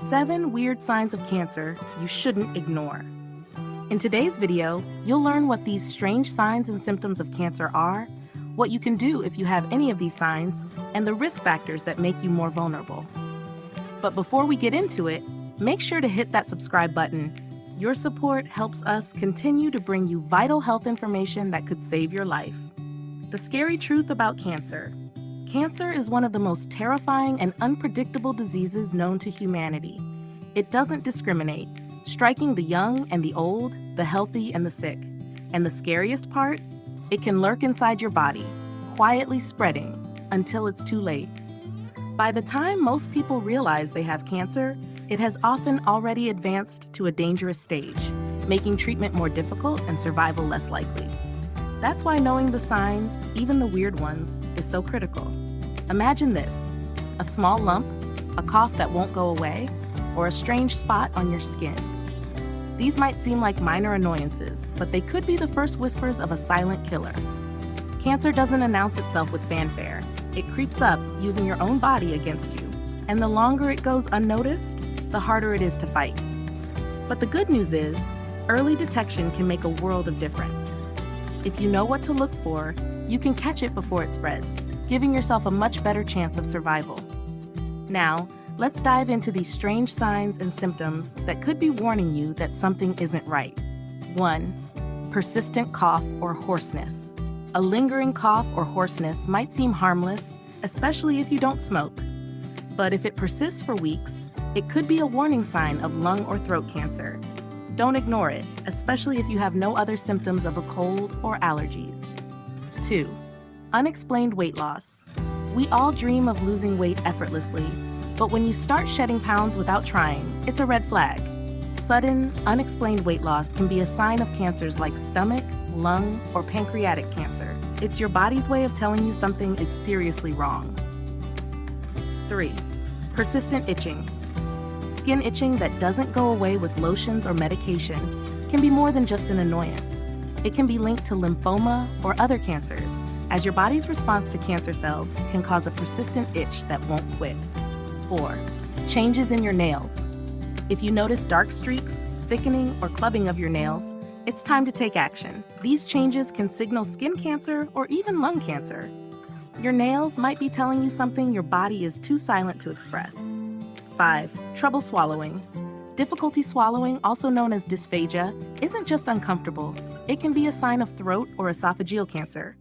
7 weird signs of cancer you shouldn't ignore. In today's video, you'll learn what these strange signs and symptoms of cancer are, what you can do if you have any of these signs, and the risk factors that make you more vulnerable. But before we get into it, make sure to hit that subscribe button. Your support helps us continue to bring you vital health information that could save your life. The scary truth about cancer. Cancer is one of the most terrifying and unpredictable diseases known to humanity. It doesn't discriminate, striking the young and the old, the healthy and the sick. And the scariest part? It can lurk inside your body, quietly spreading until it's too late. By the time most people realize they have cancer, it has often already advanced to a dangerous stage, making treatment more difficult and survival less likely. That's why knowing the signs, even the weird ones, is so critical. Imagine this: a small lump, a cough that won't go away, or a strange spot on your skin. These might seem like minor annoyances, but they could be the first whispers of a silent killer. Cancer doesn't announce itself with fanfare. It creeps up, using your own body against you. And the longer it goes unnoticed, the harder it is to fight. But the good news is, early detection can make a world of difference. If you know what to look for, you can catch it before it spreads, giving yourself a much better chance of survival. Now, let's dive into these strange signs and symptoms that could be warning you that something isn't right. 1. Persistent cough or hoarseness. A lingering cough or hoarseness might seem harmless, especially if you don't smoke. But if it persists for weeks, it could be a warning sign of lung or throat cancer. Don't ignore it, especially if you have no other symptoms of a cold or allergies. 2. Unexplained weight loss. We all dream of losing weight effortlessly, but when you start shedding pounds without trying, it's a red flag. Sudden, unexplained weight loss can be a sign of cancers like stomach, lung, or pancreatic cancer. It's your body's way of telling you something is seriously wrong. 3. Persistent itching. Skin itching that doesn't go away with lotions or medication can be more than just an annoyance. It can be linked to lymphoma or other cancers, as your body's response to cancer cells can cause a persistent itch that won't quit. 4. Changes in your nails. If you notice dark streaks, thickening, or clubbing of your nails, it's time to take action. These changes can signal skin cancer or even lung cancer. Your nails might be telling you something your body is too silent to express. 5. Trouble swallowing. Difficulty swallowing, also known as dysphagia, isn't just uncomfortable. It can be a sign of throat or esophageal cancer.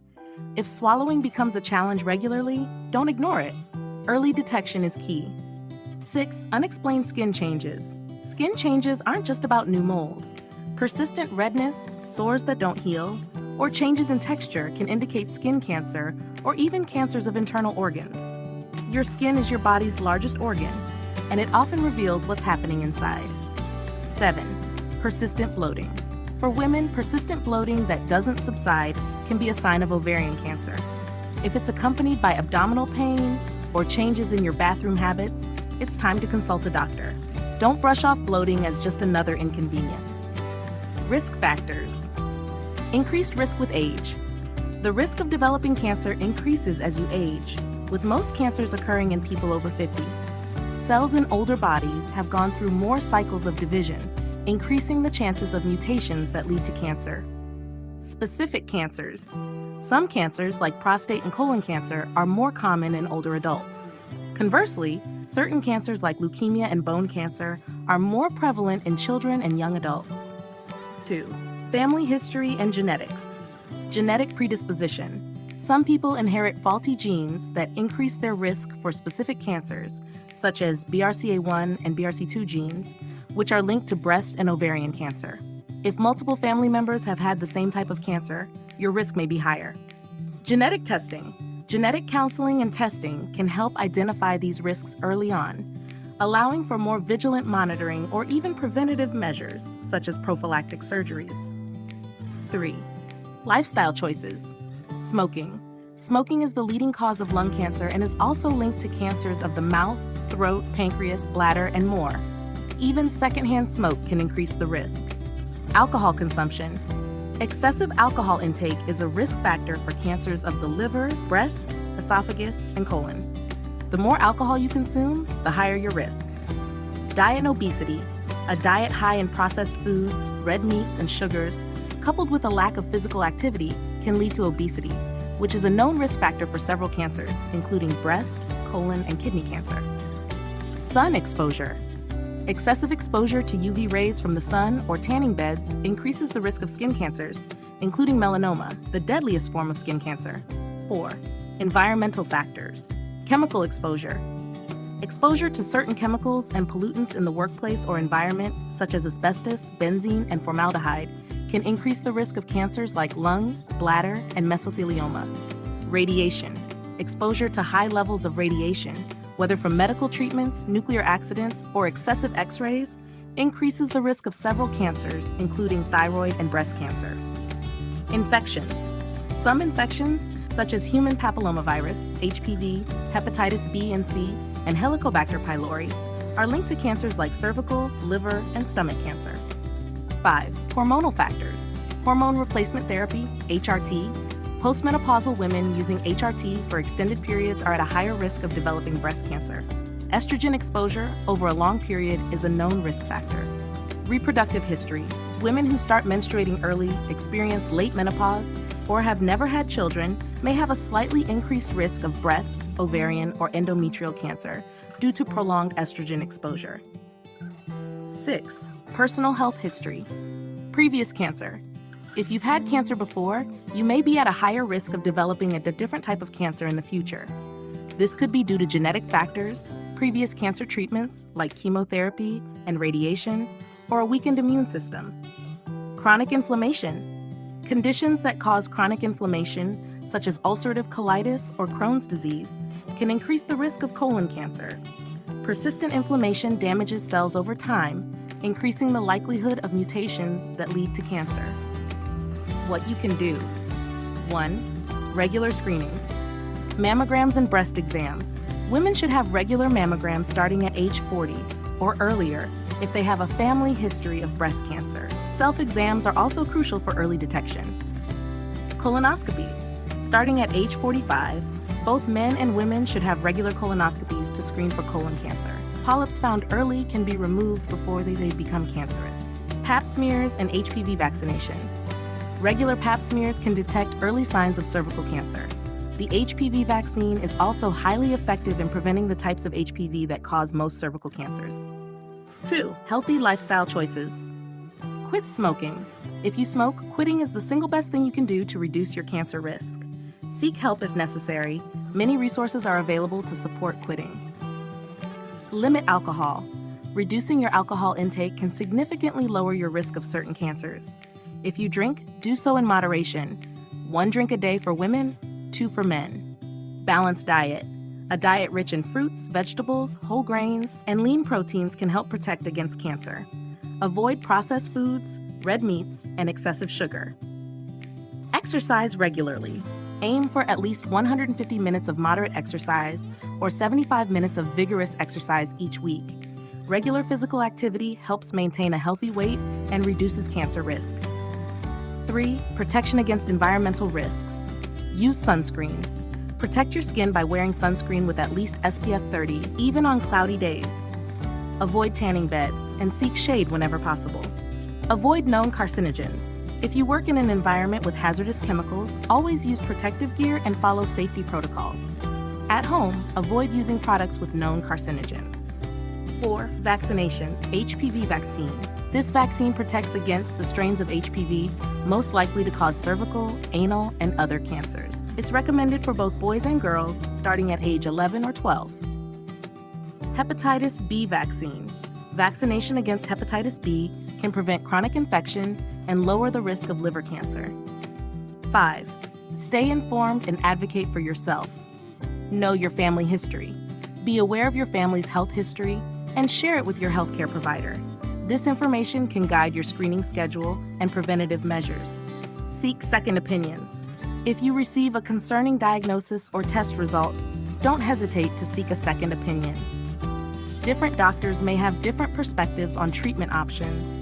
If swallowing becomes a challenge regularly, don't ignore it. Early detection is key. 6. Unexplained skin changes. Skin changes aren't just about new moles. Persistent redness, sores that don't heal, or changes in texture can indicate skin cancer or even cancers of internal organs. Your skin is your body's largest organ, and it often reveals what's happening inside. 7. Persistent bloating. For women, persistent bloating that doesn't subside can be a sign of ovarian cancer. If it's accompanied by abdominal pain or changes in your bathroom habits, it's time to consult a doctor. Don't brush off bloating as just another inconvenience. Risk factors. Increased risk with age. The risk of developing cancer increases as you age, with most cancers occurring in people over 50. Cells in older bodies have gone through more cycles of division, increasing the chances of mutations that lead to cancer. Specific cancers. Some cancers, like prostate and colon cancer, are more common in older adults. Conversely, certain cancers like leukemia and bone cancer are more prevalent in children and young adults. 2. Family history and genetics. Genetic predisposition. Some people inherit faulty genes that increase their risk for specific cancers, such as BRCA1 and BRCA2 genes, which are linked to breast and ovarian cancer. If multiple family members have had the same type of cancer, your risk may be higher. Genetic testing. Genetic counseling and testing can help identify these risks early on, allowing for more vigilant monitoring or even preventative measures, such as prophylactic surgeries. 3. Lifestyle choices. Smoking. Smoking is the leading cause of lung cancer and is also linked to cancers of the mouth, throat, pancreas, bladder, and more. Even secondhand smoke can increase the risk. Alcohol consumption. Excessive alcohol intake is a risk factor for cancers of the liver, breast, esophagus, and colon. The more alcohol you consume, the higher your risk. Diet and obesity. A diet high in processed foods, red meats, and sugars, coupled with a lack of physical activity, can lead to obesity, which is a known risk factor for several cancers, including breast, colon, and kidney cancer. Sun exposure. Excessive exposure to UV rays from the sun or tanning beds increases the risk of skin cancers, including melanoma, the deadliest form of skin cancer. 4. Environmental factors. Chemical exposure. Exposure to certain chemicals and pollutants in the workplace or environment, such as asbestos, benzene, and formaldehyde, can increase the risk of cancers like lung, bladder, and mesothelioma. Radiation. Exposure to high levels of radiation, whether from medical treatments, nuclear accidents, or excessive X-rays, increases the risk of several cancers, including thyroid and breast cancer. Infections. Some infections, such as human papillomavirus, HPV, hepatitis B and C, and Helicobacter pylori, are linked to cancers like cervical, liver, and stomach cancer. 5. Hormonal factors. Hormone replacement therapy, HRT. Postmenopausal women using HRT for extended periods are at a higher risk of developing breast cancer. Estrogen exposure over a long period is a known risk factor. Reproductive history. Women who start menstruating early, experience late menopause, or have never had children may have a slightly increased risk of breast, ovarian, or endometrial cancer due to prolonged estrogen exposure. 6. Personal health history. Previous cancer. If you've had cancer before, you may be at a higher risk of developing a different type of cancer in the future. This could be due to genetic factors, previous cancer treatments like chemotherapy and radiation, or a weakened immune system. Chronic inflammation. Conditions that cause chronic inflammation, such as ulcerative colitis or Crohn's disease, can increase the risk of colon cancer. Persistent inflammation damages cells over time, increasing the likelihood of mutations that lead to cancer. What you can do. 1. Regular screenings. Mammograms and breast exams. Women should have regular mammograms starting at age 40 or earlier if they have a family history of breast cancer. Self-exams are also crucial for early detection. Colonoscopies. Starting at age 45, both men and women should have regular colonoscopies to screen for colon cancer. Polyps found early can be removed before they become cancerous. Pap smears and HPV vaccination. Regular Pap smears can detect early signs of cervical cancer. The HPV vaccine is also highly effective in preventing the types of HPV that cause most cervical cancers. 2. Healthy lifestyle choices. Quit smoking. If you smoke, quitting is the single best thing you can do to reduce your cancer risk. Seek help if necessary. Many resources are available to support quitting. Limit alcohol. Reducing your alcohol intake can significantly lower your risk of certain cancers. If you drink, do so in moderation. 1 drink a day for women, 2 for men. Balanced diet. A diet rich in fruits, vegetables, whole grains, and lean proteins can help protect against cancer. Avoid processed foods, red meats, and excessive sugar. Exercise regularly. Aim for at least 150 minutes of moderate exercise or 75 minutes of vigorous exercise each week. Regular physical activity helps maintain a healthy weight and reduces cancer risk. 3. Protection against environmental risks. Use sunscreen. Protect your skin by wearing sunscreen with at least SPF 30, even on cloudy days. Avoid tanning beds and seek shade whenever possible. Avoid known carcinogens. If you work in an environment with hazardous chemicals, always use protective gear and follow safety protocols. At home, avoid using products with known carcinogens. 4. Vaccinations. HPV vaccine. This vaccine protects against the strains of HPV most likely to cause cervical, anal, and other cancers. It's recommended for both boys and girls starting at age 11 or 12. Hepatitis B vaccine. Vaccination against hepatitis B can prevent chronic infection and lower the risk of liver cancer. 5. Stay informed and advocate for yourself. Know your family history. Be aware of your family's health history and share it with your healthcare provider. This information can guide your screening schedule and preventative measures. Seek second opinions. If you receive a concerning diagnosis or test result, don't hesitate to seek a second opinion. Different doctors may have different perspectives on treatment options,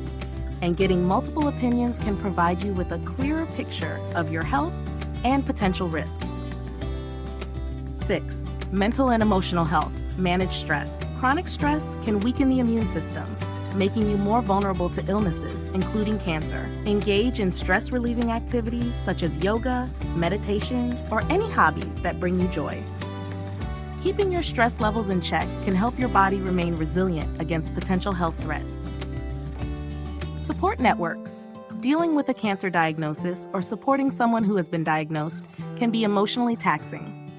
and getting multiple opinions can provide you with a clearer picture of your health and potential risks. 6. Mental and emotional health. Manage stress. Chronic stress can weaken the immune system, making you more vulnerable to illnesses, including cancer. Engage in stress-relieving activities such as yoga, meditation, or any hobbies that bring you joy. Keeping your stress levels in check can help your body remain resilient against potential health threats. Support networks. Dealing with a cancer diagnosis or supporting someone who has been diagnosed can be emotionally taxing.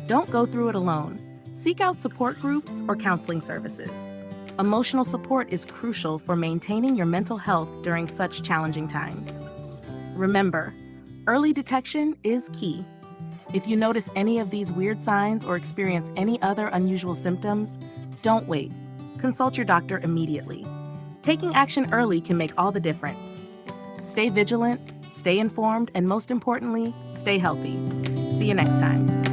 Don't go through it alone. Seek out support groups or counseling services. Emotional support is crucial for maintaining your mental health during such challenging times. Remember, early detection is key. If you notice any of these weird signs or experience any other unusual symptoms, don't wait. Consult your doctor immediately. Taking action early can make all the difference. Stay vigilant, stay informed, and most importantly, stay healthy. See you next time.